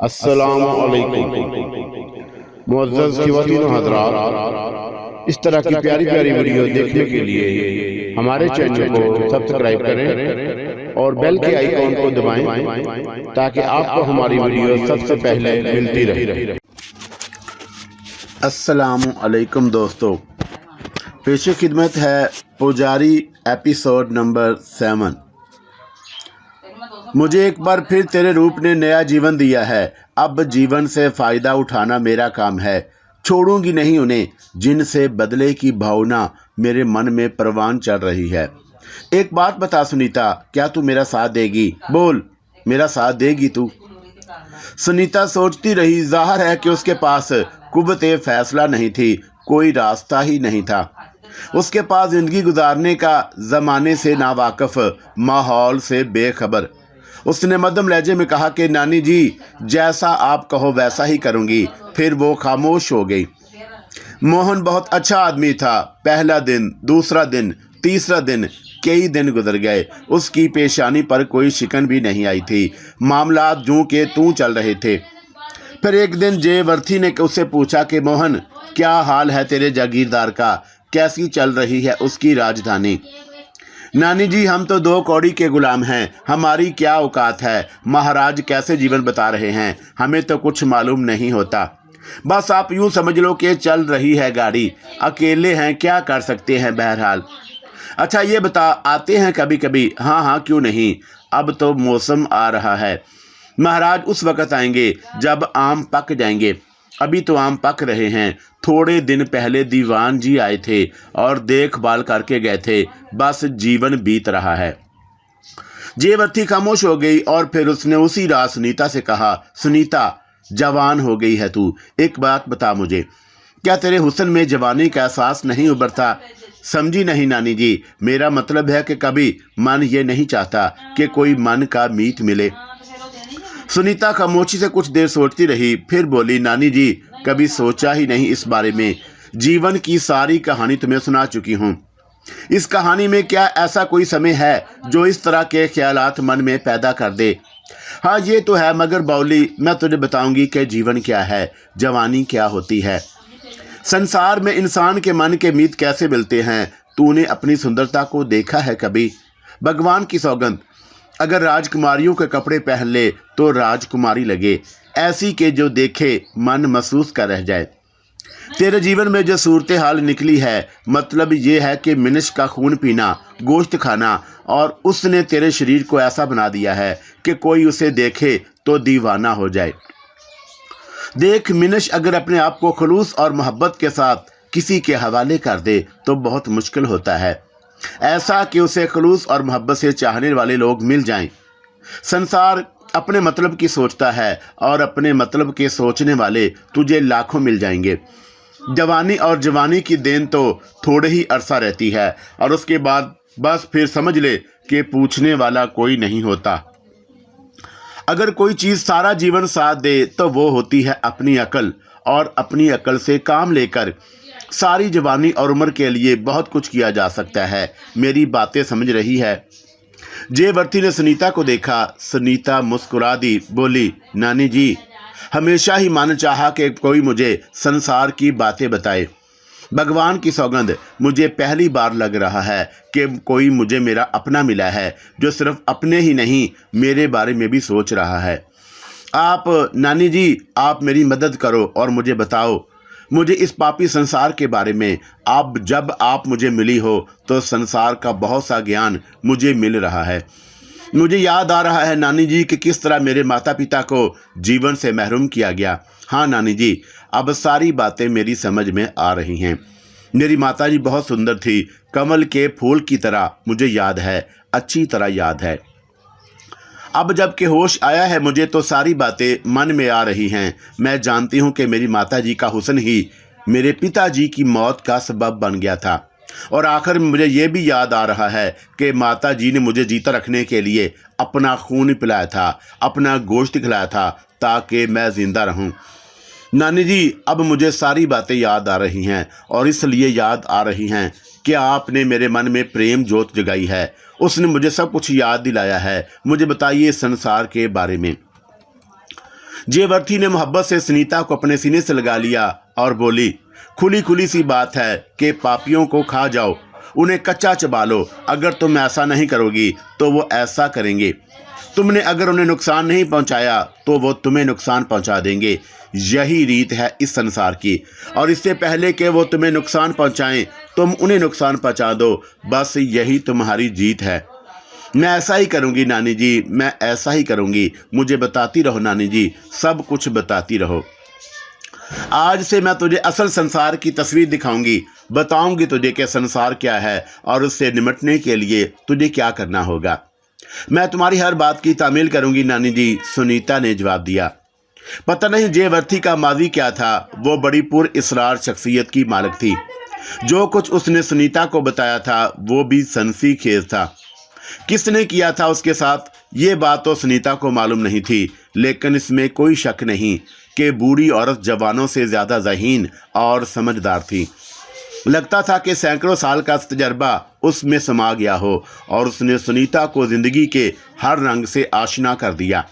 अस्सलामु अलैकुम मुअज़्ज़ज़ ख़वातीन व हज़रात, इस तरह की प्यारी प्यारी वीडियो देखने के लिए हमारे चैनल को सब्सक्राइब करें और बेल के आइकॉन को दबाएं ताकि आपको हमारी वीडियो सबसे पहले मिलती रहे। अस्सलामु अलैकुम दोस्तों, पेशे खिदमत है पुजारी एपिसोड नंबर 7। मुझे एक बार फिर तेरे रूप ने नया जीवन दिया है। अब जीवन से फ़ायदा उठाना मेरा काम है। छोड़ूंगी नहीं उन्हें जिनसे बदले की भावना मेरे मन में परवान चढ़ रही है। एक बात बता सुनीता, क्या तू मेरा साथ देगी? बोल, मेरा साथ देगी तू? सुनीता सोचती रही। ज़ाहिर है कि उसके पास कुव्वते फैसला नहीं थी, कोई रास्ता ही नहीं था। उसके पास ज़िंदगी गुजारने का ज़माने से नावाकिफ़, माहौल से बेखबर। उसने मध्यम लहजे में कहा कि नानी जी, जैसा आप कहो वैसा ही करूँगी। फिर वो खामोश हो गई। मोहन बहुत अच्छा आदमी था। पहला दिन, दूसरा दिन, तीसरा दिन, कई दिन गुजर गए। उसकी पेशानी पर कोई शिकन भी नहीं आई थी। मामलात जूं के तूं चल रहे थे। फिर एक दिन जयवर्ती ने उससे पूछा कि मोहन, क्या हाल है तेरे जागीरदार का? कैसी चल रही है उसकी राजधानी? नानी जी, हम तो 2 कौड़ी के गुलाम हैं। हमारी क्या औकात है? महाराज कैसे जीवन बता रहे हैं, हमें तो कुछ मालूम नहीं होता। बस आप यूं समझ लो कि चल रही है गाड़ी। अकेले हैं, क्या कर सकते हैं। बहरहाल अच्छा ये बता, आते हैं कभी कभी? हाँ हाँ, क्यों नहीं। अब तो मौसम आ रहा है। महाराज उस वक़्त आएंगे जब आम पक जाएंगे। अभी तो आम पक रहे हैं। थोड़े दिन पहले दीवान जी आए थे और देखभाल करके गए थे। बस जीवन बीत रहा है। जयवर्ती खामोश हो गई और फिर उसने उसी रात सुनीता से कहा, सुनीता, जवान हो गई है तू। एक बात बता मुझे, क्या तेरे हुस्न में जवानी का एहसास नहीं उभरता? समझी नहीं नानी जी, मेरा मतलब है कि कभी मन ये नहीं चाहता कि कोई मन का मीत मिले। सुनीता खामोशी से कुछ देर सोचती रही, फिर बोली, नानी जी, कभी सोचा ही नहीं इस बारे में। जीवन की सारी कहानी तुम्हें सुना चुकी हूँ। इस कहानी में क्या ऐसा कोई समय है जो इस तरह के ख्यालात मन में पैदा कर दे? हाँ ये तो है, मगर बाउली, मैं तुझे बताऊंगी कि जीवन क्या है, जवानी क्या होती है, संसार में इंसान के मन के मीत कैसे मिलते हैं। तूने अपनी सुंदरता को देखा है कभी? भगवान की सौगंध, अगर राजकुमारियों के कपड़े पहन ले तो राजकुमारी लगे, ऐसी के जो देखे मन महसूस कर रह जाए। तेरे जीवन में जो सूरत हाल निकली है, मतलब ये है कि मिनश का खून पीना, गोश्त खाना, और उसने तेरे शरीर को ऐसा बना दिया है कि कोई उसे देखे तो दीवाना हो जाए। देख मिनश अगर अपने आप को खुलूस और मोहब्बत के साथ किसी के हवाले कर दे तो बहुत मुश्किल होता है ऐसा कि उसे खुलूस और मोहब्बत से चाहने वाले लोग मिल जाएं। संसार अपने मतलब की सोचता है और अपने मतलब के सोचने वाले तुझे लाखों मिल जाएंगे। जवानी और जवानी की देन तो थोड़े ही अरसा रहती है और उसके बाद बस फिर समझ ले कि पूछने वाला कोई नहीं होता। अगर कोई चीज़ सारा जीवन साथ दे तो वो होती है अपनी अकल, और अपनी अकल से काम लेकर सारी जवानी और उम्र के लिए बहुत कुछ किया जा सकता है। मेरी बातें समझ रही है? जयवर्ती ने सुनीता को देखा। सुनीता मुस्कुरा दी, बोली, नानी जी, हमेशा ही मन चाहा कि कोई मुझे संसार की बातें बताए। भगवान की सौगंध, मुझे पहली बार लग रहा है कि कोई मुझे मेरा अपना मिला है जो सिर्फ अपने ही नहीं मेरे बारे में भी सोच रहा है। आप नानी जी, आप मेरी मदद करो और मुझे बताओ मुझे इस पापी संसार के बारे में। जब आप मुझे मिली हो तो संसार का बहुत सा ज्ञान मुझे मिल रहा है। मुझे याद आ रहा है नानी जी कि किस तरह मेरे माता पिता को जीवन से महरूम किया गया। हाँ नानी जी, अब सारी बातें मेरी समझ में आ रही हैं। मेरी माता जी बहुत सुंदर थी, कमल के फूल की तरह। मुझे याद है, अच्छी तरह याद है। अब जब कि होश आया है मुझे तो सारी बातें मन में आ रही हैं। मैं जानती हूँ कि मेरी माताजी का हुस्न ही मेरे पिताजी की मौत का सबब बन गया था। और आखिर में मुझे ये भी याद आ रहा है कि माताजी ने मुझे जीता रखने के लिए अपना खून पिलाया था, अपना गोश्त खिलाया था ताकि मैं ज़िंदा रहूं। नानी जी, अब मुझे सारी बातें याद आ रही हैं और इसलिए याद आ रही हैं कि आपने मेरे मन में प्रेम ज्योत जगाई है। उसने मुझे सब कुछ याद दिलाया है। मुझे बताइए संसार के बारे में। जयवर्ती ने मोहब्बत से सुनीता को अपने सीने से लगा लिया और बोली, खुली खुली सी बात है कि पापियों को खा जाओ, उन्हें कच्चा चबा लो। अगर तुम ऐसा नहीं करोगी तो वो ऐसा करेंगे। तुमने अगर उन्हें नुकसान नहीं पहुंचाया तो वो तुम्हें नुकसान पहुंचा देंगे। यही रीत है इस संसार की, और इससे पहले कि वो तुम्हें नुकसान पहुंचाएं तुम उन्हें नुकसान पहुंचा दो। बस यही तुम्हारी जीत है। मैं ऐसा ही करूंगी नानी जी, मैं ऐसा ही करूंगी। मुझे बताती रहो नानी जी, सब कुछ बताती रहो। आज से मैं तुझे असल संसार की तस्वीर दिखाऊंगी, बताऊंगी तुझे कि संसार क्या है और उससे निपटने के लिए तुझे क्या करना होगा। मैं तुम्हारी हर बात की तामील करूंगी नानी जी, सुनीता ने जवाब दिया। पता नहीं जयवर्ती का माजी क्या था। वो बड़ी पुरइसरार शख्सियत की मालिक थी। जो कुछ उसने सुनीता को बताया था वो भी सनसीखेज था। किसने किया था उसके साथ ये बात तो सुनीता को मालूम नहीं थी, लेकिन इसमें कोई शक नहीं कि बूढ़ी औरत जवानों से ज़्यादा ज़हीन और समझदार थी। लगता था कि सैकड़ों साल का तजर्बा उसमें समा गया हो और उसने सुनीता को ज़िंदगी के हर रंग से आशना कर दिया।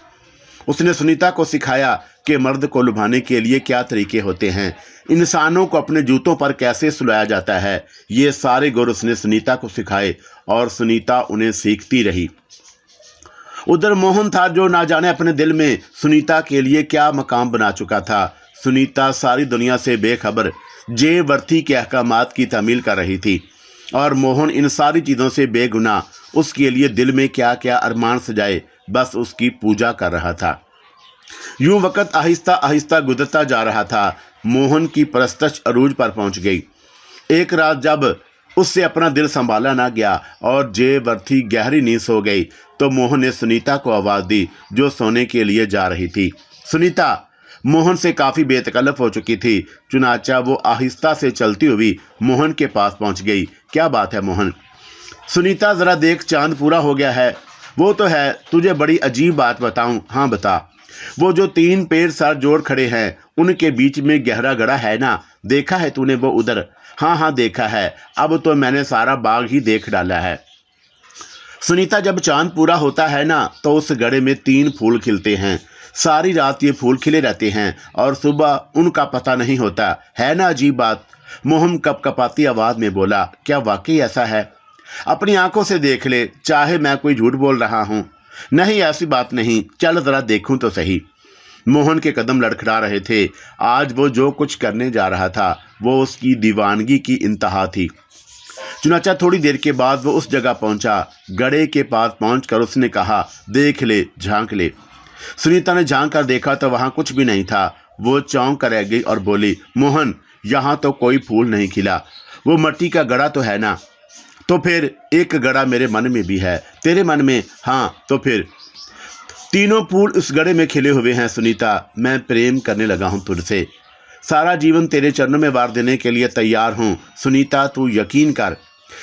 उसने सुनीता को सिखाया कि मर्द को लुभाने के लिए क्या तरीके होते हैं, इंसानों को अपने जूतों पर कैसे सुलाया जाता है। ये सारे गुर उसने सुनीता को सिखाए और सुनीता उन्हें सीखती रही। उधर मोहन था जो ना जाने अपने दिल में सुनीता के लिए क्या मकाम बना चुका था। सुनीता सारी दुनिया से बेखबर जयवर्ती के अहकामात की तामील कर रही थी और मोहन इन सारी चीज़ों से बेगुनाह उसके लिए दिल में क्या क्या अरमान सजाए बस उसकी पूजा कर रहा था। यूं वक़्त आहिस्ता आहिस्ता गुजरता जा रहा था। मोहन की परस्तश अरूज पर पहुंच गई। एक रात जब उससे अपना दिल संभाला ना गया और जयवर्ती गहरी नींद सो गई तो मोहन ने सुनीता को आवाज़ दी जो सोने के लिए जा रही थी। सुनीता मोहन से काफ़ी बेतकल्लफ हो चुकी थी, चुनाचा वो आहिस्ता से चलती हुई मोहन के पास पहुंच गई। क्या बात है मोहन? सुनीता ज़रा देख, चांद पूरा हो गया है। वो तो है, तुझे बड़ी अजीब बात बताऊं। हाँ बता। वो जो 3 पेड़ सर जोड़ खड़े हैं उनके बीच में गहरा गड़ा है ना, देखा है तूने वो उधर? हाँ हाँ देखा है, अब तो मैंने सारा बाग ही देख डाला है। सुनीता, जब चांद पूरा होता है ना तो उस गड़े में 3 फूल खिलते हैं। सारी रात ये फूल खिले रहते हैं और सुबह उनका पता नहीं होता। है ना अजीब बात? मोहन कपकपाती आवाज़ में बोला। क्या वाकई ऐसा है? अपनी आंखों से देख ले, चाहे मैं कोई झूठ बोल रहा हूँ। नहीं, ऐसी बात नहीं, चल ज़रा देखूं तो सही। मोहन के कदम लड़खड़ा रहे थे। आज वो जो कुछ करने जा रहा था वो उसकी दीवानगी की इंतहा थी। चुनाचा थोड़ी देर के बाद वो उस जगह पहुंचा। गड़े के पास पहुंचकर उसने कहा, देख ले, झांक ले। सुनीता ने झांक कर देखा तो वहां कुछ भी नहीं था। वो चौंक कर रह गई और बोली, मोहन, यहाँ तो कोई फूल नहीं खिला। वो मिट्टी का गड़ा तो है ना? तो फिर एक गड़ा मेरे मन में भी है। तेरे मन में? हाँ, तो फिर 3 फूल उस गड़े में खिले हुए हैं। सुनीता, मैं प्रेम करने लगा हूँ तुझसे। सारा जीवन तेरे चरणों में वार देने के लिए तैयार हूँ। सुनीता, तू यकीन कर,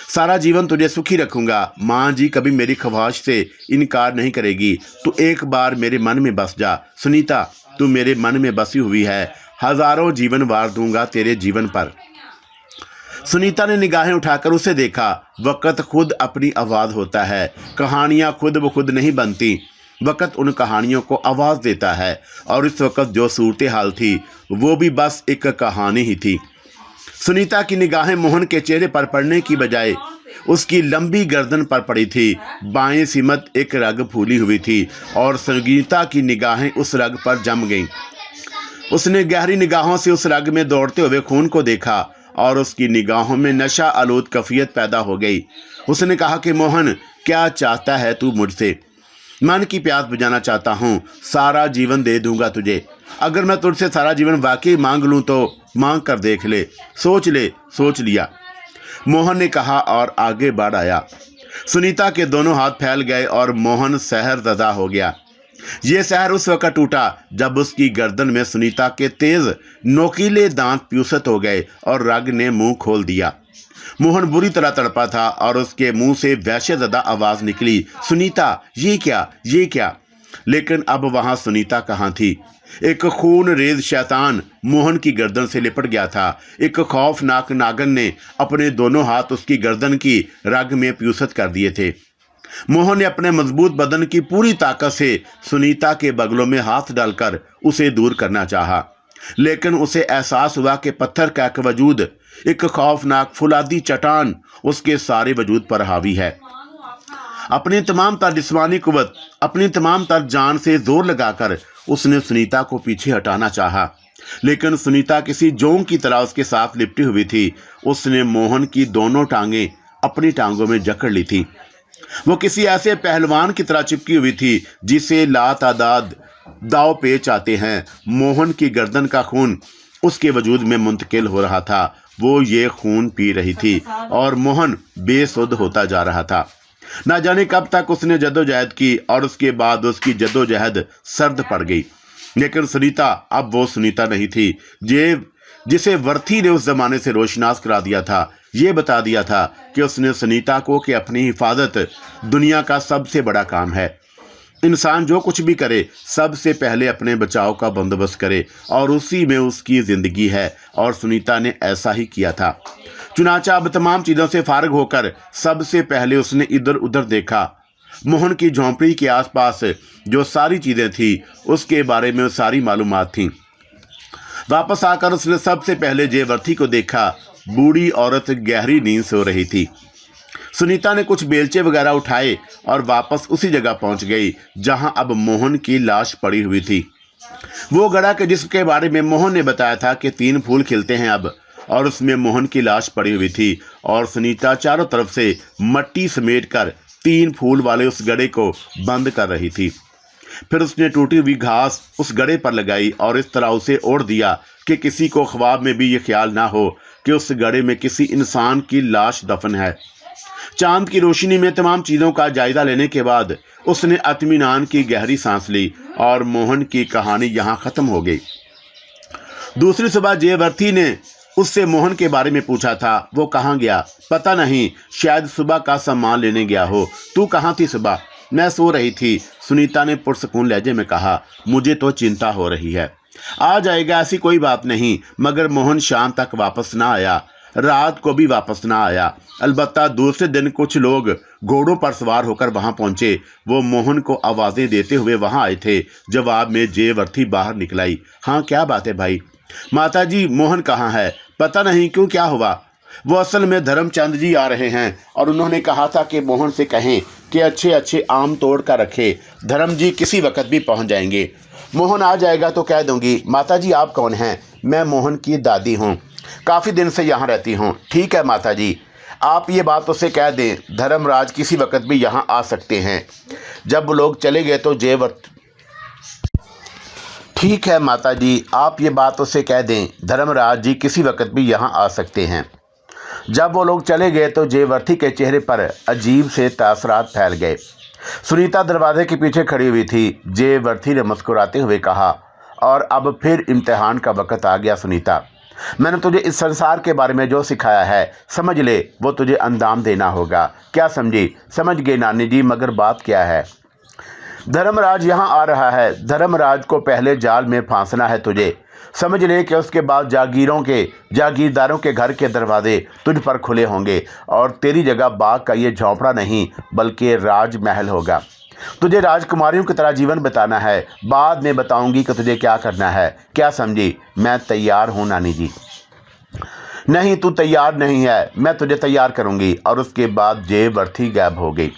सारा जीवन तुझे सुखी रखूंगा। माँ जी कभी मेरी ख्वाहिश से इनकार नहीं करेगी। तू एक बार मेरे मन में बस जा। सुनीता, तू मेरे मन में बसी हुई है। हजारों जीवन वार दूंगा तेरे जीवन पर। सुनीता ने निगाहें उठाकर उसे देखा। वक़्त खुद अपनी आवाज़ होता है। कहानियाँ खुद ब खुद नहीं बनती, वक़्त उन कहानियों को आवाज़ देता है। और इस वक़्त जो सूरत हाल थी वो भी बस एक कहानी ही थी। सुनीता की निगाहें मोहन के चेहरे पर पड़ने की बजाय उसकी लंबी गर्दन पर पड़ी थी। बाएं सिमत एक रग फूली हुई थी और सुनीता की निगाहें उस रग पर जम गईं। उसने गहरी निगाहों से उस रग में दौड़ते हुए खून को देखा और उसकी निगाहों में नशा आलूद कैफियत पैदा हो गई। उसने कहा कि मोहन, क्या चाहता है तू मुझसे? मन की प्यास बुझाना चाहता हूँ। सारा जीवन दे दूंगा तुझे। अगर मैं तुझसे सारा जीवन वाकई मांग लूँ तो मांग कर देख ले, सोच ले। सोच लिया, मोहन ने कहा और आगे बढ़ आया। सुनीता के दोनों हाथ फैल गए और मोहन सहरज़दा हो गया। ये सहर उस वक़्त टूटा जब उसकी गर्दन में सुनीता के तेज नोकीले दांत प्यूसत हो गए और रग ने मुंह खोल दिया। मोहन बुरी तरह तड़पा था और उसके मुंह से वहशतज़दा आवाज़ निकली, सुनीता, ये क्या, ये क्या? लेकिन अब वहाँ सुनीता कहाँ थी? एक खून रेज शैतान मोहन की गर्दन से लिपट गया था। एक खौफनाक नागन ने अपने दोनों हाथ उसकी गर्दन की रग में प्यूसत कर दिए थे। मोहन ने अपने मजबूत बदन की पूरी ताकत से सुनीता के बगलों में हाथ डालकर उसे दूर करना चाहा, लेकिन उसे एहसास हुआ कि पत्थर का एक वजूद, एक खौफनाक फुलादी चट्टान उसके सारे वजूद पर हावी है। अपनी तमाम तर जिस्मानी कुव्वत, अपनी तमाम तर जान से जोर लगाकर उसने सुनीता को पीछे हटाना चाहा, लेकिन सुनीता किसी जोंक की तरह उसके साथ लिपटी हुई थी। उसने मोहन की दोनों टांगें अपनी टांगों में जकड़ ली थी। वो किसी ऐसे पहलवान की तरह चिपकी हुई थी जिसे लातादाद दाव पेच आते हैं। मोहन की गर्दन का खून उसके वजूद में मुंतकिल हो रहा था। वो ये खून पी रही थी और मोहन बेसुध होता जा रहा था। ना जाने कब तक उसने जद्दोजहद की और उसके बाद उसकी जद्दोजहद सर्द पड़ गई। लेकिन सुनीता अब वो सुनीता नहीं थी जिसे वर्थी ने उस जमाने से रोशनास करा दिया था। ये बता दिया था कि उसने सुनीता को कि अपनी हिफाजत दुनिया का सबसे बड़ा काम है। इंसान जो कुछ भी करे सबसे पहले अपने बचाव का बंदोबस्त करे और उसी में उसकी जिंदगी है, और सुनीता ने ऐसा ही किया था। चुनाचा अब तमाम चीज़ों से फारिग होकर सबसे पहले उसने इधर उधर देखा। मोहन की झोंपड़ी के आसपास जो सारी चीज़ें थी उसके बारे में सारी मालूमात थी। वापस आकर उसने सबसे पहले जयवर्थी को देखा। बूढ़ी औरत गहरी नींद सो रही थी। सुनीता ने कुछ बेलचे वगैरह उठाए और वापस उसी जगह पहुंच गई जहां अब मोहन की लाश पड़ी हुई थी। वो गड़ा कि जिसके बारे में मोहन ने बताया था कि 3 फूल खिलते हैं अब, और उसमें मोहन की लाश पड़ी हुई थी। और सुनीता चारों तरफ से मट्टी समेटकर 3 फूल वाले उस गड़े को बंद कर रही थी। फिर उसने टूटी हुई घास उस गड़े पर लगाई और इस तरह उसे ओढ़ दिया कि किसी को ख्वाब में भी ये ख्याल ना हो कि उस गड़े में किसी इंसान की लाश दफन है। चांद की रोशनी में तमाम चीज़ों का जायजा लेने के बाद उसने इत्मीनान की गहरी सांस ली और मोहन की कहानी यहाँ ख़त्म हो गई। दूसरी सुबह जयवर्थी ने उससे मोहन के बारे में पूछा था। वो कहाँ गया पता नहीं, शायद सुबह का सामान लेने गया हो। तू कहाँ थी सुबह? मैं सो रही थी, सुनीता ने पुरसकून लहजे में कहा। मुझे तो चिंता हो रही है। आ जाएगा, ऐसी कोई बात नहीं। मगर मोहन शाम तक वापस ना आया, रात को भी वापस ना आया। अलबत्ता दूसरे दिन कुछ लोग घोड़ों पर सवार होकर वहां पहुंचे। वो मोहन को आवाज़ें देते हुए वहां आए थे। जवाब में जयवर्थी बाहर निकलाई। हाँ, क्या बात है भाई? माताजी, मोहन कहाँ है? पता नहीं, क्यों, क्या हुआ? वो असल में धर्मचंद जी आ रहे हैं और उन्होंने कहा था कि मोहन से कहें कि अच्छे अच्छे आम तोड़ कर रखे। धर्म जी किसी वक्त भी पहुंच जाएंगे। मोहन आ जाएगा तो कह दूंगी। माताजी, आप कौन हैं? मैं मोहन की दादी हूं, काफ़ी दिन से यहाँ रहती हूं। ठीक है माताजी, आप ये बात उससे कह दें, धर्मराज किसी वक्त भी यहाँ आ सकते हैं। जब लोग चले गए तो ठीक है माताजी, आप ये बात उससे कह दें, धर्मराज जी किसी वक्त भी यहाँ आ सकते हैं। जब वो लोग चले गए तो जयवर्थी के चेहरे पर अजीब से तासरात फैल गए। सुनीता दरवाजे के पीछे खड़ी हुई थी। जयवर्थी ने मुस्कुराते हुए कहा, और अब फिर इम्तिहान का वक़्त आ गया सुनीता। मैंने तुझे इस संसार के बारे में जो सिखाया है, समझ ले, वो तुझे अंजाम देना होगा। क्या समझी? समझ गए नानी जी, मगर बात क्या है? धर्मराज यहाँ आ रहा है। धर्मराज को पहले जाल में फांसना है तुझे। समझ ले कि उसके बाद जागीरदारों के घर के दरवाजे तुझ पर खुले होंगे और तेरी जगह बाग का ये झोंपड़ा नहीं बल्कि राजमहल होगा। तुझे राजकुमारियों की तरह जीवन बिताना है। बाद में बताऊंगी कि तुझे क्या करना है। क्या समझी? मैं तैयार हूँ नानी जी। नहीं, तू तैयार नहीं है, मैं तुझे तैयार करूंगी। और उसके बाद जयवर्थी गायब हो गई।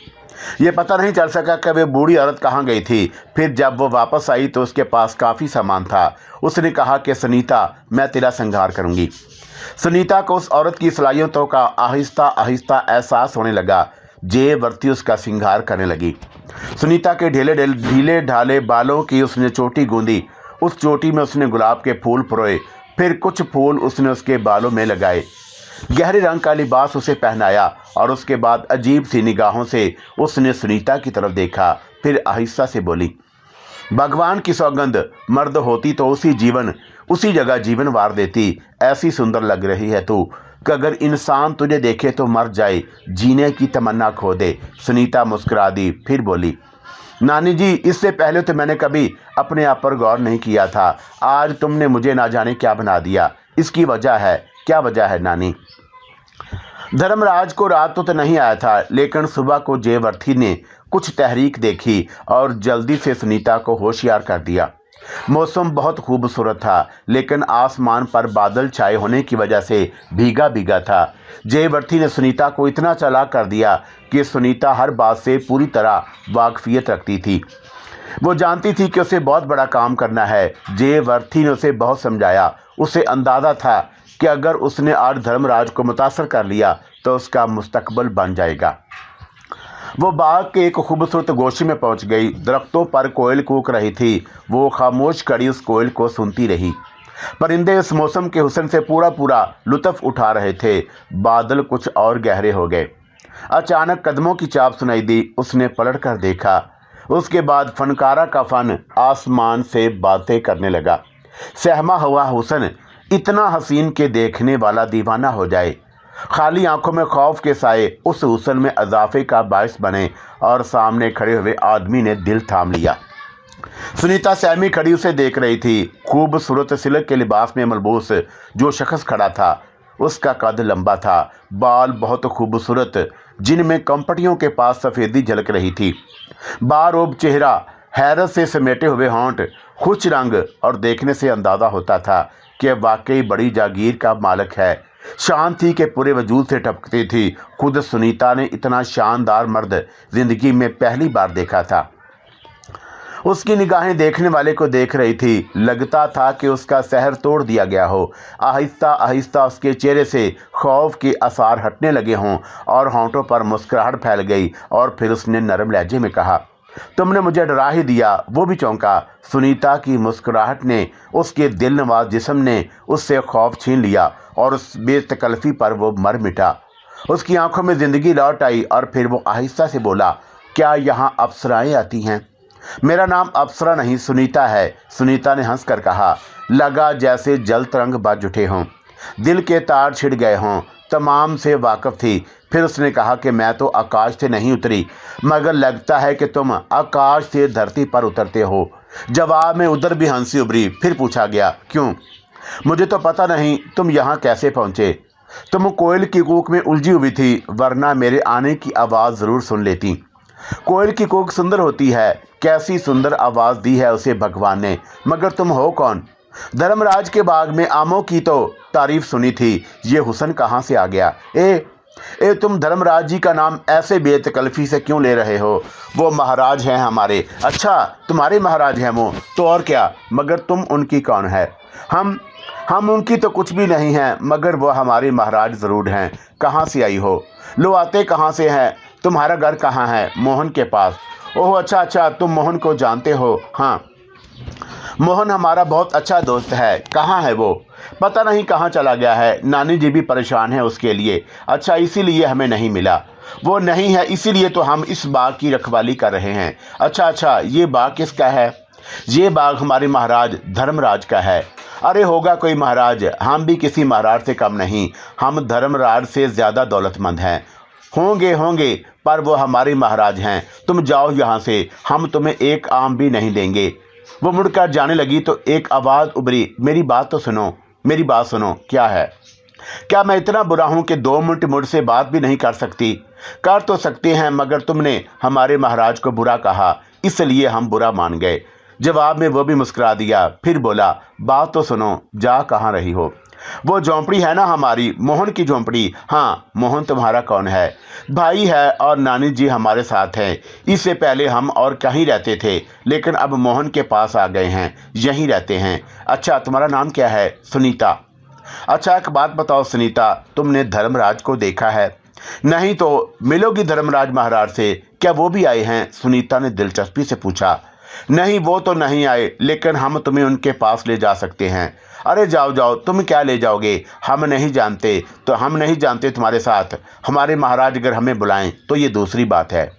ये पता नहीं चल सका कि वे बूढ़ी औरत कहाँ गई थी। फिर जब वो वापस आई तो उसके पास काफ़ी सामान था। उसने कहा कि सुनीता, मैं तेरा संहार करूंगी। सुनीता को उस औरत की सलाहियतों का आहिस्ता आहिस्ता एहसास होने लगा। जयवर्थी उसका श्रृंगार करने लगी। सुनीता के ढीले ढाले बालों की उसने चोटी गूंदी। उस चोटी में उसने गुलाब के फूल परोए। फिर कुछ फूल उसने उसके बालों में लगाए। गहरे रंग का लिबास उसे पहनाया और उसके बाद अजीब सी निगाहों से उसने सुनीता की तरफ देखा। फिर आहिस्ता से बोली, भगवान की सौगंध, मर्द होती तो उसी जगह जीवन वार देती। ऐसी सुंदर लग रही है तू कि अगर इंसान तुझे देखे तो मर जाए, जीने की तमन्ना खो दे। सुनीता मुस्कुरा दी। फिर बोली, नानी जी, इससे पहले तो मैंने कभी अपने आप पर गौर नहीं किया था। आज तुमने मुझे ना जाने क्या बना दिया। इसकी वजह है, क्या वजह है नानी? धर्मराज को रात तो नहीं आया था, लेकिन सुबह को जयवर्ती ने कुछ तहरीक देखी और जल्दी से सुनीता को होशियार कर दिया। मौसम बहुत खूबसूरत था, लेकिन आसमान पर बादल छाए होने की वजह से भीगा भीगा था। जयवर्ती ने सुनीता को इतना चालाक कर दिया कि सुनीता हर बात से पूरी तरह वाकफियत रखती थी। वो जानती थी कि उसे बहुत बड़ा काम करना है। जयवर्ती ने उसे बहुत समझाया। उसे अंदाज़ा था कि अगर उसने आज धर्मराज को मुतासर कर लिया तो उसका मुस्तकबल बन जाएगा। वो बाग के एक खूबसूरत गोशी में पहुंच गई। दरख्तों पर कोयल कूक रही थी। वो खामोश खड़ी उस कोयल को सुनती रही। परिंदे इस मौसम के हुस्न से पूरा लुत्फ़ उठा रहे थे। बादल कुछ और गहरे हो गए। अचानक कदमों की चाप सुनाई दी। उसने पलट कर देखा। उसके बाद फनकारा का फन आसमान से बातें करने लगा। सहमा हुआ हुस्न इतना हसीन के देखने वाला दीवाना हो जाए। खाली आंखों में खौफ के साए उस हुस्न में इजाफे का बायस बने और सामने खड़े हुए आदमी ने दिल थाम लिया। सुनीता सहमी खड़ी उसे देख रही थी। खूबसूरत सिल्क के लिबास में मलबूस जो शख्स खड़ा था, उसका कद लंबा था, बाल बहुत खूबसूरत जिनमें कंपटियों के पास सफ़ेदी झलक रही थी, बारोब चेहरा, हैरत से समेटे हुए होंठ, खुश रंग, और देखने से अंदाज़ा होता था कि वाकई बड़ी जागीर का मालिक है। शान थी कि पूरे वजूद से टपकती थी। खुद सुनीता ने इतना शानदार मर्द जिंदगी में पहली बार देखा था। उसकी निगाहें देखने वाले को देख रही थी। लगता था कि उसका सहर तोड़ दिया गया हो। आहिस्ता आहिस्ता उसके चेहरे से खौफ के आसार हटने लगे हों और होंठों पर मुस्कुराहट फैल गई। और फिर उसने नरम लहजे में कहा, तुमने मुझे डरा ही दिया। वो भी चौंका। सुनीता की मुस्कुराहट ने उसके दिल नवाज जिस्म ने उससे खौफ छीन लिया और उस बेतकल्फ़ी पर वो मर मिटा। उसकी आंखों में ज़िंदगी लौट आई और फिर वो आहिस्ता से बोला, क्या यहाँ अप्सराएं आती हैं? मेरा नाम अप्सरा नहीं, सुनीता है। सुनीता ने हंसकर कहा। लगा जैसे जल तरंग बज उठे हों, दिल के तार छिड़ गए हों। तमाम से वाकिफ़ थी। फिर उसने कहा कि मैं तो आकाश से नहीं उतरी, मगर लगता है कि तुम आकाश से धरती पर उतरते हो। जवाब में उधर भी हंसी उभरी। फिर पूछा गया, क्यों? मुझे तो पता नहीं तुम यहाँ कैसे पहुँचे। तुम कोयल की कूक में उलझी हुई थी, वरना मेरे आने की आवाज़ ज़रूर सुन लेती। कोयल की कूक सुंदर होती है। कैसी सुंदर आवाज़ दी है उसे भगवान ने। मगर तुम हो कौन? धर्मराज के बाग में आमों की तो तारीफ सुनी थी, ये हुस्न कहाँ से आ गया? ए तुम धर्मराज जी का नाम ऐसे बेतकल्फ़ी से क्यों ले रहे हो? वो महाराज हैं हमारे। अच्छा, तुम्हारे महाराज हैं वो? तो और क्या, मगर तुम उनकी कौन है? हम उनकी तो कुछ भी नहीं हैं, मगर वो हमारे महाराज ज़रूर हैं। कहाँ से आई हो? लो, आते कहाँ से हैं? तुम्हारा घर कहाँ है? मोहन के पास। ओह अच्छा, तुम मोहन को जानते हो? हाँ, मोहन हमारा बहुत अच्छा दोस्त है। कहाँ है वो? पता नहीं कहाँ चला गया है। नानी जी भी परेशान है उसके लिए। अच्छा, इसीलिए हमें नहीं मिला। वो नहीं है, इसीलिए तो हम इस बाग की रखवाली कर रहे हैं। अच्छा, ये बाग किसका है? ये बाग हमारे महाराज धर्मराज का है। अरे होगा कोई महाराज, हम भी किसी महाराज से कम नहीं। हम धर्मराज से ज़्यादा दौलतमंद हैं। होंगे, पर वो हमारे महाराज हैं। तुम जाओ यहाँ से, हम तुम्हें एक आम भी नहीं देंगे। वो मुड़कर जाने लगी तो एक आवाज़ उभरी, मेरी बात सुनो। क्या है? क्या मैं इतना बुरा हूँ कि 2 मिनट मुझसे बात भी नहीं कर सकती? कर तो सकते हैं, मगर तुमने हमारे महाराज को बुरा कहा, इसलिए हम बुरा मान गए। जवाब में वो भी मुस्कुरा दिया। फिर बोला, बात तो सुनो, जा कहाँ रही हो? वो झोंपड़ी है ना हमारी, मोहन की झोंपड़ी। हाँ, मोहन तुम्हारा कौन है? भाई है और नानी जी हमारे साथ हैं। इससे पहले हम और कहीं रहते थे, लेकिन अब मोहन के पास आ गए हैं, यहीं रहते हैं। अच्छा, तुम्हारा नाम क्या है? सुनीता। अच्छा, एक बात बताओ सुनीता, तुमने धर्मराज को देखा है? नहीं, तो मिलोगी धर्मराज महाराज से? क्या वो भी आए हैं? सुनीता ने दिलचस्पी से पूछा। नहीं, वो तो नहीं आए, लेकिन हम तुम्हें उनके पास ले जा सकते हैं। अरे जाओ, तुम क्या ले जाओगे? हम नहीं जानते तुम्हारे साथ। हमारे महाराज अगर हमें बुलाएं तो ये दूसरी बात है।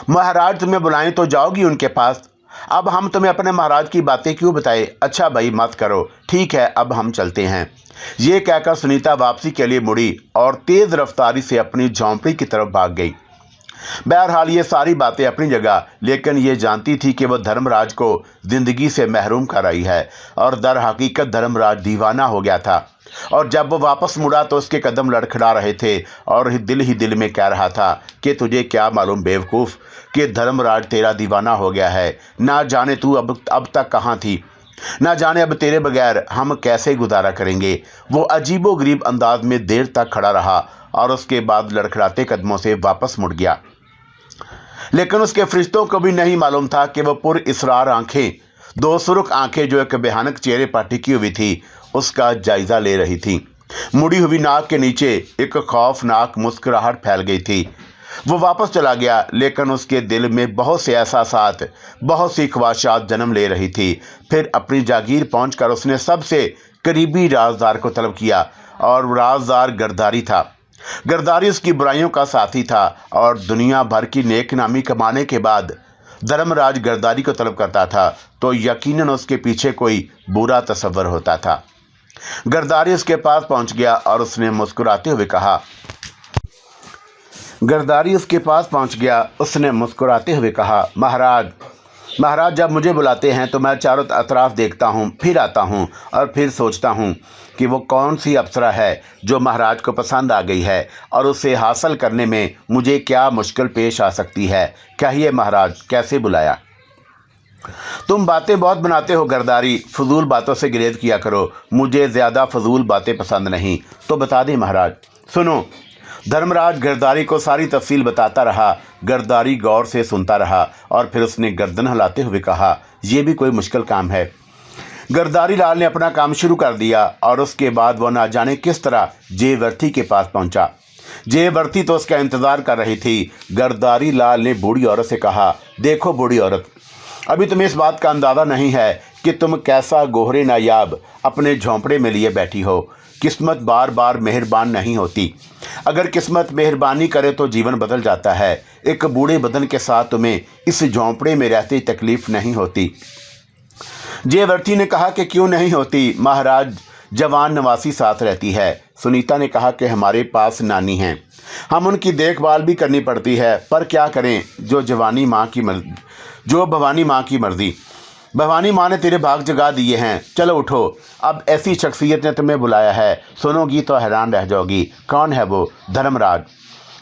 महाराज तुम्हें बुलाएं तो जाओगी उनके पास? अब हम तुम्हें अपने महाराज की बातें क्यों बताएं? अच्छा भाई, मत करो। ठीक है, अब हम चलते हैं। ये कहकर सुनीता वापसी के लिए मुड़ी और तेज़ रफ्तारी से अपनी झोंपड़ी की तरफ भाग गई। बहरहाल ये सारी बातें अपनी जगह, लेकिन ये जानती थी कि वह धर्मराज को जिंदगी से महरूम कर रही है और दर हकीकत धर्मराज दीवाना हो गया था। और जब वो वापस मुड़ा तो उसके कदम लड़खड़ा रहे थे और ही दिल में कह रहा था कि तुझे क्या मालूम बेवकूफ़ कि धर्मराज तेरा दीवाना हो गया है। ना जाने तू अब तक कहाँ थी, ना जाने अब तेरे बगैर हम कैसे गुजारा करेंगे। वो अजीबोगरीब अंदाज में देर तक खड़ा रहा और उसके बाद लड़खड़ाते कदमों से वापस मुड़ गया। लेकिन उसके फरिश्तों को भी नहीं मालूम था कि वह पुर इसरार आंखें, दो सुर्ख आंखें जो एक भयानक चेहरे पर टिकी हुई थी, उसका जायजा ले रही थी। मुड़ी हुई नाक के नीचे एक खौफनाक मुस्कुराहट फैल गई थी। वो वापस चला गया, लेकिन उसके दिल में बहुत से एहसासात, बहुत सी ख्वाहिशात जन्म ले रही थी। फिर अपनी जागीर पहुंचकर उसने सबसे करीबी राजदार को तलब किया और राजदार गर्दारी था। गर्दारी उसकी बुराइयों का साथी था और दुनिया भर की नेक नामी कमाने के बाद धर्मराज गर्दारी को तलब करता था तो यकीनन उसके पीछे कोई बुरा तस्वर होता था। गर्दारी उसके पास पहुंच गया और उसने मुस्कुराते हुए कहा, महाराज जब मुझे बुलाते हैं तो मैं चारों अतराफ देखता हूँ, फिर आता हूँ और फिर सोचता हूँ कि वो कौन सी अप्सरा है जो महाराज को पसंद आ गई है और उसे हासिल करने में मुझे क्या मुश्किल पेश आ सकती है। कहिए महाराज, कैसे बुलाया? तुम बातें बहुत बनाते हो गर्दारी, फजूल बातों से गिरेज किया करो। मुझे ज़्यादा फजूल बातें पसंद नहीं। तो बता दें महाराज। सुनो। धर्मराज गर्दारी को सारी तफसील बताता रहा। गर्दारी गौर से सुनता रहा और फिर उसने गर्दन हिलाते हुए कहा, यह भी कोई मुश्किल काम है। गर्दारी लाल ने अपना काम शुरू कर दिया और उसके बाद वह ना जाने किस तरह जेवर्ती के पास पहुंचा। जेवर्ती तो उसका इंतज़ार कर रही थी। गर्दारी लाल ने बूढ़ी औरत से कहा, देखो बूढ़ी औरत, अभी तुम्हें इस बात का अंदाज़ा नहीं है कि तुम कैसा गोहरे नायाब अपने झोंपड़े में लिए बैठी हो। किस्मत बार बार मेहरबान नहीं होती। अगर किस्मत मेहरबानी करे तो जीवन बदल जाता है। एक बूढ़े बदन के साथ तुम्हें इस झोंपड़े में रहते तकलीफ नहीं होती। जेवर्ती ने कहा कि क्यों नहीं होती महाराज, जवान नवासी साथ रहती है। सुनीता ने कहा कि हमारे पास नानी हैं, हम उनकी देखभाल भी करनी पड़ती है, पर क्या करें, जो भवानी माँ की मर्जी। भवानी माँ ने तेरे भाग जगा दिए हैं। चलो उठो, अब ऐसी शख्सियत ने तुम्हें बुलाया है, सुनोगी तो हैरान रह जाओगी। कौन है वो? धर्मराज।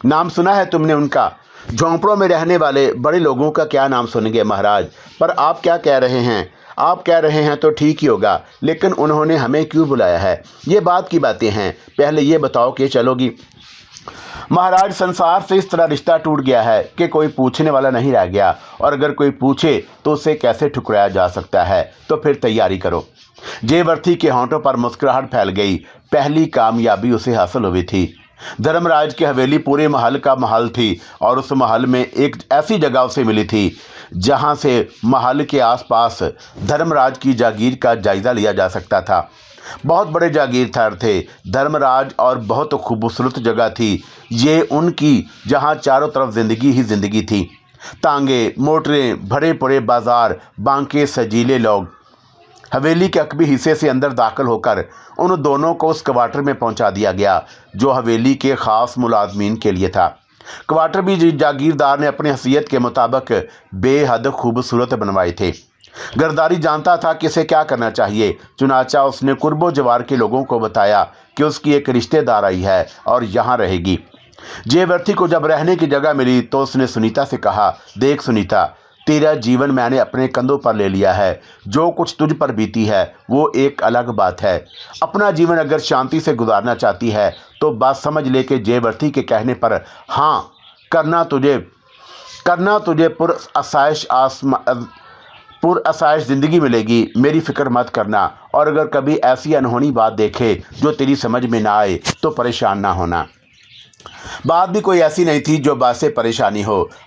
नाम सुना है तुमने उनका? झोंपड़ों में रहने वाले बड़े लोगों का क्या नाम सुनेंगे महाराज। पर आप क्या कह रहे हैं? आप कह रहे हैं तो ठीक ही होगा, लेकिन उन्होंने हमें क्यों बुलाया है? ये बात की बातें हैं। पहले ये बताओ कि चलोगी? महाराज, संसार से इस तरह रिश्ता टूट गया है कि कोई पूछने वाला नहीं रह गया, और अगर कोई पूछे तो उसे कैसे ठुकराया जा सकता है। तो फिर तैयारी करो। जेवर्ती के होंठों पर मुस्कुराहट फैल गई। पहली कामयाबी उसे हासिल हुई थी। धर्मराज की हवेली पूरे महल का महल थी और उस महल में एक ऐसी जगह उसे मिली थी जहां से महल के आसपास धर्मराज की जागीर का जायजा लिया जा सकता था। बहुत बड़े जागीरदार थे धर्मराज और बहुत खूबसूरत जगह थी ये उनकी, जहां चारों तरफ ज़िंदगी ही ज़िंदगी थी। तांगे, मोटरें, भरे पड़े बाजार, बांके सजीले लोग। हवेली के अकबी हिस्से से अंदर दाखिल होकर उन दोनों को उस क्वार्टर में पहुंचा दिया गया जो हवेली के ख़ास मुलाजमीन के लिए था। क्वार्टर भी जागीरदार ने अपनी हैसियत के मुताबिक बेहद खूबसूरत बनवाए थे। गर्दारी जानता था कि इसे क्या करना चाहिए, चुनाचा उसने कुर्बो जवार के लोगों को बताया कि उसकी एक रिश्तेदार आई है और यहाँ रहेगी। जेवर्ती को जब रहने की जगह मिली तो उसने सुनीता से कहा, देख सुनीता, तेरा जीवन मैंने अपने कंधों पर ले लिया है। जो कुछ तुझ पर बीती है वो एक अलग बात है। अपना जीवन अगर शांति से गुजारना चाहती है तो बात समझ ले कि जेवर्ती के कहने पर हाँ करना तुझे पुरअसाइश ज़िंदगी मिलेगी। मेरी फ़िक्र मत करना, और अगर कभी ऐसी अनहोनी बात देखे जो तेरी समझ में ना आए तो परेशान ना होना। बात भी कोई ऐसी नहीं थी जो बात से परेशानी हो।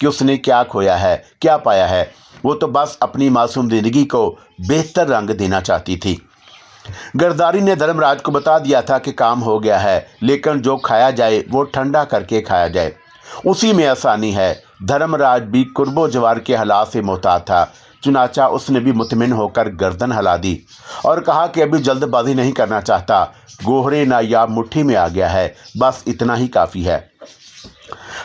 कि उसने क्या खोया है, क्या पाया है। वो तो बस अपनी मासूम ज़िंदगी को बेहतर रंग देना चाहती थी। गर्दारी ने धर्मराज को बता दिया था कि काम हो गया है, लेकिन जो खाया जाए वो ठंडा करके खाया जाए, उसी में आसानी है। धर्मराज भी कुर्बो जवार के हालात से मोहतात था। चुनाचा उसने भी मुतमिन होकर गर्दन हिला दी और कहा कि अभी जल्दबाजी नहीं करना चाहता, गोहरे नायाब मुट्ठी में आ गया है, बस इतना ही काफ़ी है।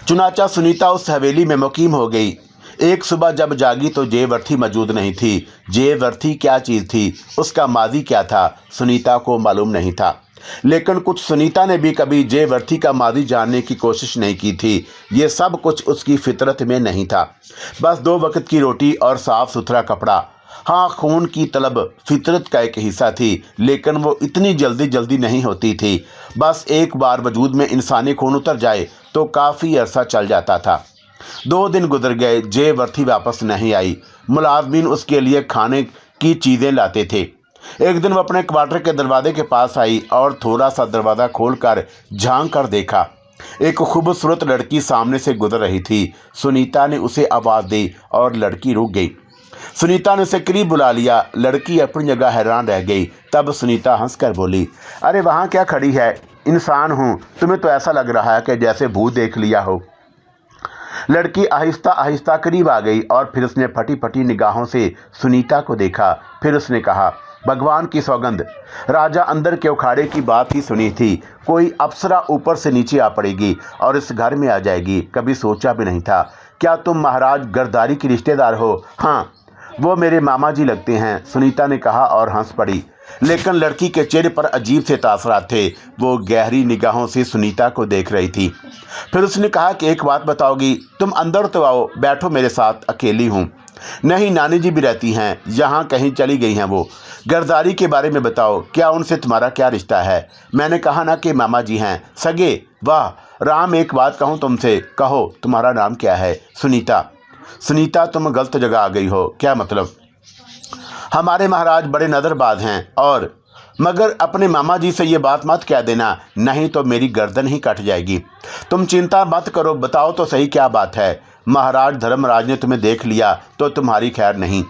चुनाचा सुनीता उस हवेली में मुकीम हो गई। एक सुबह जब जागी तो जेवर्थी मौजूद नहीं थी। जेवर्थी क्या चीज़ थी, उसका माजी क्या था, सुनीता को मालूम नहीं था। लेकिन कुछ सुनीता ने भी कभी जेवर्थी का माजी जानने की कोशिश नहीं की थी। ये सब कुछ उसकी फितरत में नहीं था। बस 2 वक्त की रोटी और साफ सुथरा कपड़ा। हाँ, खून की तलब फितरत का एक हिस्सा थी, लेकिन वो इतनी जल्दी जल्दी नहीं होती थी। बस एक बार वजूद में इंसानी खून उतर जाए तो काफ़ी अरसा चल जाता था। 2 दिन गुजर गए, जेवर्थी वापस नहीं आई। मुलाजमीन उसके लिए खाने की चीज़ें लाते थे। एक दिन वो अपने क्वार्टर के दरवाजे के पास आई और थोड़ा सा दरवाज़ा खोलकर झांक कर देखा। एक खूबसूरत लड़की सामने से गुजर रही थी। सुनीता ने उसे आवाज़ दी और लड़की रुक गई। सुनीता ने उसे करीब बुला लिया। लड़की अपनी जगह हैरान रह गई। तब सुनीता हंसकर बोली, अरे वहाँ क्या खड़ी है, इंसान हूँ, तुम्हें तो ऐसा लग रहा है कि जैसे भूत देख लिया हो। लड़की आहिस्ता आहिस्ता करीब आ गई और फिर उसने फटी फटी निगाहों से सुनीता को देखा। फिर उसने कहा, भगवान की सौगंध, राजा अंदर के उखाड़े की बात ही सुनी थी। कोई अप्सरा ऊपर से नीचे आ पड़ेगी और इस घर में आ जाएगी, कभी सोचा भी नहीं था। क्या तुम महाराज गर्दारी की रिश्तेदार हो? हाँ, वो मेरे मामा जी लगते हैं, सुनीता ने कहा और हंस पड़ी। लेकिन लड़की के चेहरे पर अजीब से तासरात थे। वो गहरी निगाहों से सुनीता को देख रही थी। फिर उसने कहा कि एक बात बताओगी? तुम अंदर तो आओ, बैठो मेरे साथ, अकेली हूँ। नहीं, नानी जी भी रहती हैं, यहाँ कहीं चली गई हैं वो। गर्दारी के बारे में बताओ, क्या उनसे तुम्हारा क्या रिश्ता है? मैंने कहा ना कि मामा जी हैं, सगे। वाह राम, एक बात कहूँ तुमसे, कहो तुम्हारा नाम क्या है? सुनीता। सुनीता, तुम गलत जगह आ गई हो। क्या मतलब? हमारे महाराज बड़े नज़रबाज हैं, और मगर अपने मामा जी से ये बात मत कह देना, नहीं तो मेरी गर्दन ही कट जाएगी। तुम चिंता मत करो, बताओ तो सही क्या बात है। महाराज धर्मराज ने तुम्हें देख लिया तो तुम्हारी खैर नहीं।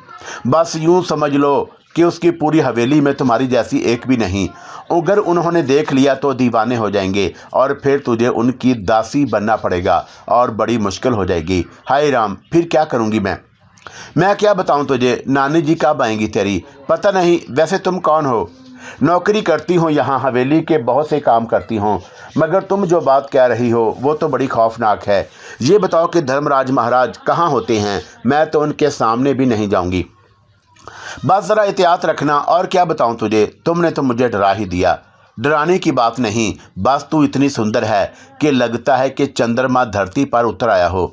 बस यूं समझ लो कि उसकी पूरी हवेली में तुम्हारी जैसी एक भी नहीं। अगर उन्होंने देख लिया तो दीवाने हो जाएंगे और फिर तुझे उनकी दासी बनना पड़ेगा और बड़ी मुश्किल हो जाएगी। हाय राम, फिर क्या करूँगी मैं क्या बताऊं तुझे? नानी जी कब आएंगी तेरी? पता नहीं। वैसे तुम कौन हो? नौकरी करती हूँ यहाँ, हवेली के बहुत से काम करती हूँ, मगर तुम जो बात कह रही हो वो तो बड़ी खौफनाक है। ये बताओ कि धर्मराज महाराज कहाँ होते हैं? मैं तो उनके सामने भी नहीं जाऊँगी। बस ज़रा एहतियात रखना। और क्या बताऊँ तुझे, तुमने तो मुझे डरा ही दिया। डराने की बात नहीं, बस तू इतनी सुंदर है कि लगता है कि चंद्रमा धरती पर उतर आया हो।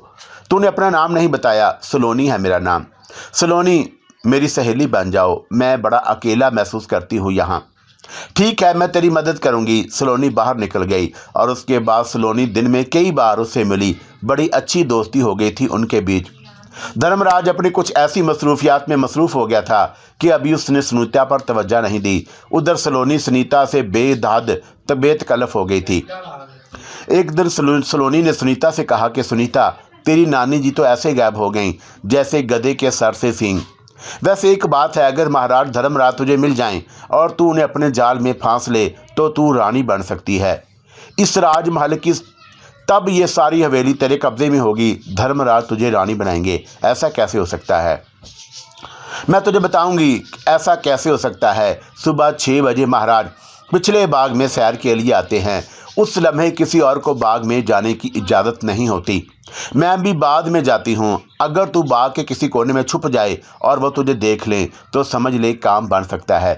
तूने अपना नाम नहीं बताया। सलोनी है मेरा नाम। सलोनी, मेरी सहेली बन जाओ, मैं बड़ा अकेला महसूस करती हूँ यहाँ। ठीक है, मैं तेरी मदद करूँगी। सलोनी बाहर निकल गई और उसके बाद सलोनी दिन में कई बार उससे मिली। बड़ी अच्छी दोस्ती हो गई थी उनके बीच। धर्मराज अपनी कुछ ऐसी मसरूफियात में मसरूफ़ हो गया था कि अभी उसने सुनीता पर तवज्जो नहीं दी। उधर सलोनी सुनीता से बेहद तबीयत कलफ हो गई थी। एक दिन सलोनी ने सुनीता से कहा कि सुनीता, तेरी नानी जी तो ऐसे गायब हो गईं जैसे गधे के सर से सींग। वैसे एक बात है, अगर महाराज धर्मराज तुझे मिल जाएं और तू उन्हें अपने जाल में फांस ले तो तू रानी बन सकती है इस राजमहल की। तब ये सारी हवेली तेरे कब्जे में होगी। धर्मराज तुझे रानी बनाएंगे। ऐसा कैसे हो सकता है? मैं तुझे बताऊंगी ऐसा कैसे हो सकता है। सुबह 6 बजे महाराज पिछले बाग में सैर के लिए आते हैं। उस लम्हे किसी और को बाग में जाने की इजाज़त नहीं होती। मैं भी बाद में जाती हूँ। अगर तू बाग के किसी कोने में छुप जाए और वो तुझे देख ले तो समझ ले काम बन सकता है।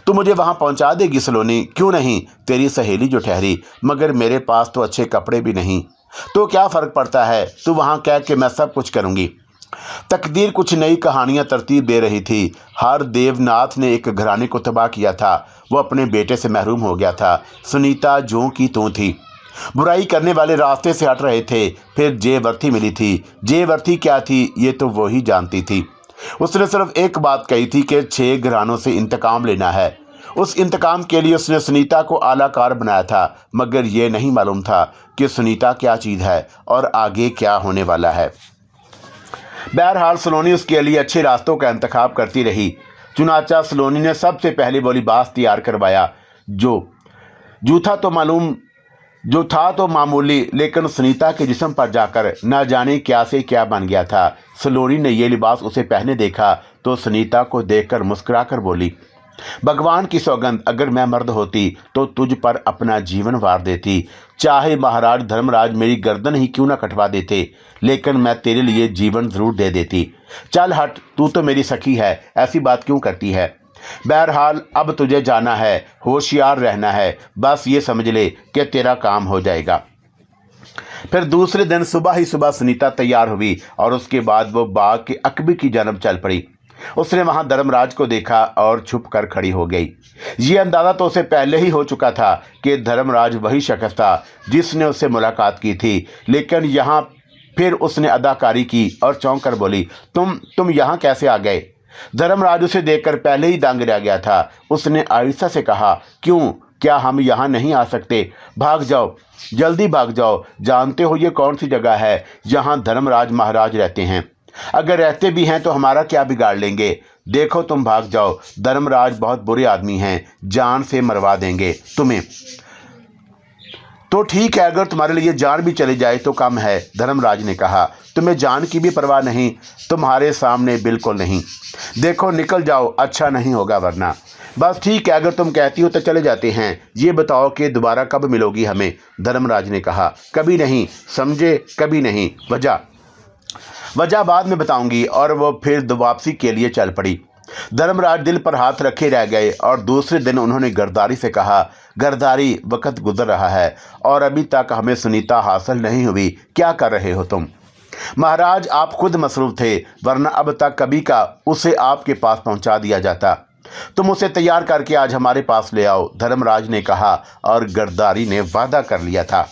तू मुझे वहाँ पहुँचा देगी सलोनी? क्यों नहीं, तेरी सहेली जो ठहरी, मगर मेरे पास तो अच्छे कपड़े भी नहीं। तो क्या फ़र्क पड़ता है, तू वहाँ कह के मैं सब कुछ करूँगी। तकदीर कुछ नई कहानियां तरतीब दे रही थी। हर देवनाथ ने एक घराने को तबाह किया था। वो अपने बेटे से महरूम हो गया था। सुनीता जो की त्यों थी। बुराई करने वाले रास्ते से हट रहे थे। फिर जेवर्थी मिली थी। जेवर्थी क्या थी ये तो वो ही जानती थी। उसने सिर्फ एक बात कही थी कि 6 घरानों से इंतकाम लेना है। उस इंतकाम के लिए उसने सुनीता को आलाकार बनाया था, मगर ये नहीं मालूम था कि सुनीता क्या चीज़ है और आगे क्या होने वाला है। बहरहाल सलोनी उसके लिए अच्छे रास्तों का इंतखाब करती रही। चुनाचा सलोनी ने सबसे पहले वो लिबास तैयार करवाया जो जूथा तो मालूम जो था तो मामूली, लेकिन सुनीता के जिस्म पर जाकर न जाने क्या से क्या बन गया था। सलोनी ने यह लिबास उसे पहने देखा तो सुनीता को देखकर मुस्कुराकर बोली, भगवान की सौगंध, अगर मैं मर्द होती तो तुझ पर अपना जीवन वार देती। चाहे महाराज धर्मराज मेरी गर्दन ही क्यों ना कटवा देते, लेकिन मैं तेरे लिए जीवन जरूर दे देती। चल हट, तू तो मेरी सखी है, ऐसी बात क्यों करती है। बहरहाल अब तुझे जाना है, होशियार रहना है, बस ये समझ ले कि तेरा काम हो जाएगा। फिर दूसरे दिन सुबह ही सुबह सुनीता तैयार हुई और उसके बाद वो बाग के अकबी की जानब चल पड़ी। उसने वहां धर्मराज को देखा और छुप कर खड़ी हो गई। ये अंदाजा तो उसे पहले ही हो चुका था कि धर्मराज वही शख्स था जिसने उससे मुलाकात की थी, लेकिन यहाँ फिर उसने अदाकारी की और चौंक कर बोली, तुम यहाँ कैसे आ गए। धर्मराज उसे देखकर पहले ही दंग रह गया था। उसने आहिस्ता से कहा, क्यों, क्या हम यहाँ नहीं आ सकते। भाग जाओ, जल्दी भाग जाओ। जानते हो ये कौन सी जगह है जहाँ धर्मराज महाराज रहते हैं। अगर रहते भी हैं तो हमारा क्या बिगाड़ लेंगे। देखो तुम भाग जाओ, धर्मराज बहुत बुरे आदमी हैं, जान से मरवा देंगे तुम्हें। तो ठीक है, अगर तुम्हारे लिए जान भी चली जाए तो कम है, धर्मराज ने कहा। तुम्हें जान की भी परवाह नहीं, तुम्हारे सामने बिल्कुल नहीं। देखो निकल जाओ, अच्छा नहीं होगा वरना। बस ठीक है, अगर तुम कहती हो तो चले जाते हैं। ये बताओ कि दोबारा कब मिलोगी हमें, धर्मराज ने कहा। कभी नहीं, समझे, कभी नहीं। वजह बाद में बताऊंगी। और वो फिर वापसी के लिए चल पड़ी। धर्मराज दिल पर हाथ रखे रह गए और दूसरे दिन उन्होंने गरदारी से कहा, गरदारी, वक्त गुजर रहा है और अभी तक हमें सुनीता हासिल नहीं हुई, क्या कर रहे हो तुम। महाराज आप खुद मसरूफ थे, वरना अब तक कभी का उसे आपके पास पहुंचा दिया जाता। तुम उसे तैयार करके आज हमारे पास ले आओ, धर्मराज ने कहा और गरदारी ने वादा कर लिया था।